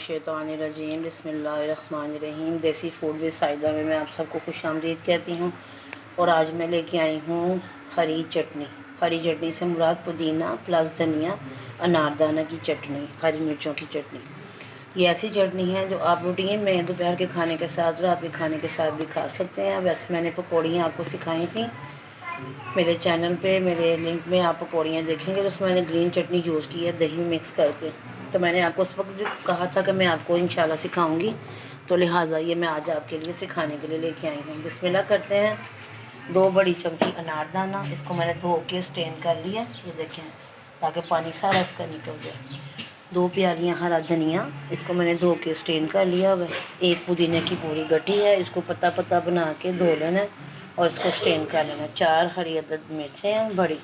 मिनश्शैतानिर्रजीम बिस्मिल्लाहिर्रहमानिर्रहीम। देसी food with Saida में मैं आप सबको खुशामदीद कहती हूँ। और आज मैं लेके आई हूँ हरी चटनी। हरी चटनी से मुराद पुदीना प्लस धनिया अनारदाना की चटनी, हरी मिर्चों की चटनी। ये ऐसी चटनी है जो आप रूटीन में दोपहर के खाने के साथ, रात के खाने के साथ भी खा सकते हैं। वैसे मैंने पकौड़ियाँ आपको सिखाई थी मेरे चैनल पे, मेरे लिंक में आप पकौड़ियाँ देखेंगे। तो उसमें मैंने ग्रीन चटनी यूज़ की है, दही मिक्स करके। तो मैंने आपको उस वक्त कहा था कि मैं आपको इंशाल्लाह सिखाऊंगी, तो लिहाजा ये मैं आज आपके लिए सिखाने के लिए लेके आई हूँ। बिस्मिल्लाह करते हैं। 2 बड़ी चमची अनारदाना, इसको मैंने धो के स्टेन कर लिया, ये देखें, ताकि पानी सारा इसका निकल जाए। 2 प्यालियाँ हरा धनिया, इसको मैंने धो के स्टेन कर लिया हुआ। 1 पुदीने की पूरी गड्डी है, इसको पत्ता पत्ता बना के धो लेना और इसको स्टेन कर लेना। 4 हरी अदद मिर्चें हैं बड़ी,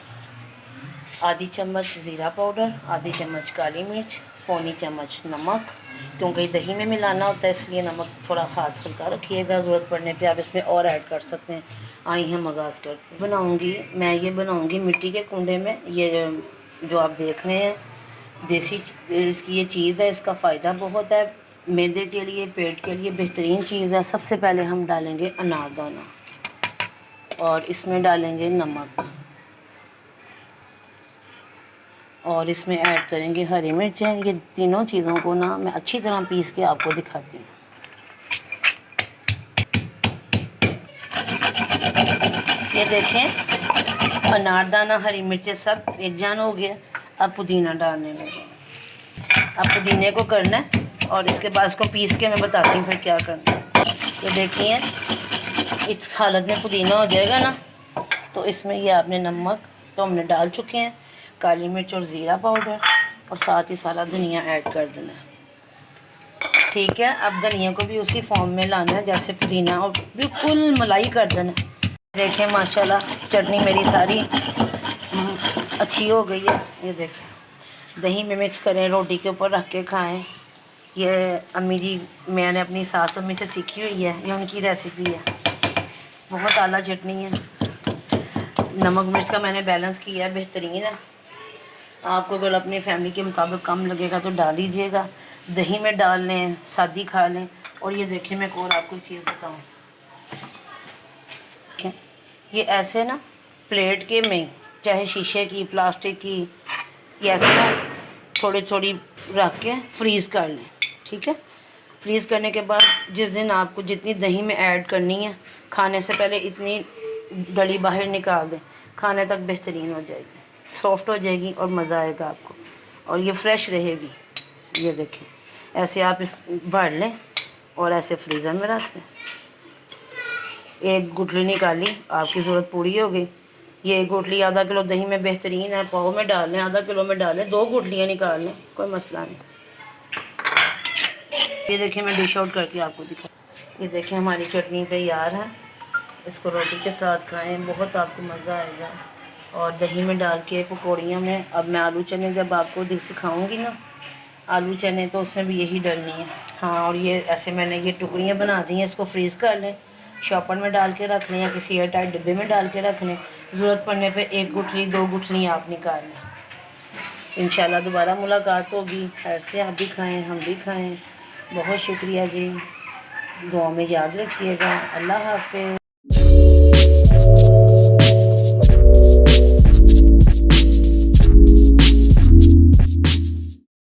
आधी चम्मच ज़ीरा पाउडर, आधी चम्मच काली मिर्च, पौनी चम्मच नमक। क्योंकि दही में मिलाना होता है इसलिए नमक थोड़ा हाथ हल्का रखिएगा, ज़रूरत पड़ने पे आप इसमें और ऐड कर सकते हैं। आई हम आगाज़ करते बनाऊँगी मैं ये बनाऊँगी मिट्टी के कुंडे में। ये जो आप देख रहे हैं देसी इसकी ये चीज़ है, इसका फ़ायदा बहुत है। मैदे के लिए, पेट के लिए बेहतरीन चीज़ है। सबसे पहले हम डालेंगे अनारदाना और इसमें डालेंगे नमक और इसमें ऐड करेंगे हरी मिर्चें। ये तीनों चीज़ों को ना मैं अच्छी तरह पीस के आपको दिखाती हूँ। ये देखें, अनारदाना हरी मिर्चें सब एकजान हो गया। अब पुदीना डालने लगे। अब पुदीने को करना है और इसके बाद इसको पीस के मैं बताती हूँ फिर क्या करना है। ये देखिए, इस हालत में पुदीना हो जाएगा ना, तो इसमें ये आपने नमक तो हमने डाल चुके हैं, काली मिर्च और ज़ीरा पाउडर, और साथ ही सारा धनिया ऐड कर देना है। ठीक है, अब धनिया को भी उसी फॉर्म में लाना है जैसे पुदीना, और बिल्कुल मलाई कर देना। देखें माशाल्लाह चटनी मेरी सारी अच्छी हो गई है। ये देखें, दही में मिक्स करें, रोटी के ऊपर रख के खाएँ। ये अम्मी जी, मैंने अपनी सास अम्मी से सीखी हुई है, ये उनकी रेसिपी है। बहुत आला चटनी है। नमक मिर्च का मैंने बैलेंस किया है, बेहतरीन है। आपको अगर अपनी फैमिली के मुताबिक कम लगेगा तो डाल लीजिएगा। दही में डाल लें, सादी खा लें। और ये देखें, मैं एक और आपको चीज़ बताऊँ, ये ऐसे ना प्लेट के में, चाहे शीशे की, प्लास्टिक की, ये ऐसे ना थोड़ी थोड़ी रख के फ्रीज़ कर लें। ठीक है, फ्रीज़ करने के बाद जिस दिन आपको जितनी दही में ऐड करनी है, खाने से पहले इतनी डली बाहर निकाल दें, खाने तक बेहतरीन हो जाएगी, सॉफ्ट हो जाएगी और मज़ा आएगा आपको, और ये फ्रेश रहेगी। ये देखें, ऐसे आप इस भर लें और ऐसे फ्रीज़र में रख दें। 1 गुठली निकाली, आपकी ज़रूरत पूरी हो गई। ये 1 गुठली आधा किलो दही में बेहतरीन है, पाव में डाल लें, आधा किलो में डालें, 2 गुठलियाँ निकाल लें, कोई मसला नहीं। ये देखिए, मैं डिश आउट करके आपको दिखा। ये देखिए, हमारी चटनी तैयार है। इसको रोटी के साथ खाएं, बहुत आपको मज़ा आएगा। और दही में डाल के पकौड़ियों में, अब मैं आलू चने जब आपको सिखाऊंगी ना, आलू चने तो उसमें भी यही डलनी है। हाँ, और ये ऐसे मैंने ये टुकड़ियाँ बना दी हैं, इसको फ्रीज़ कर लें, शॉपर में डाल के रख लें या किसी एयर टाइट डिब्बे में डाल के रख लें। ज़रूरत पड़ने पे 1 गुठली 2 गुठली आप निकाल लें। इंशाल्लाह दोबारा मुलाकात होगी। खैर से आप भी खाएँ, हम भी खाएँ। बहुत शुक्रिया जी, दुआ में याद रखिएगा। अल्लाह हाफ़िज़।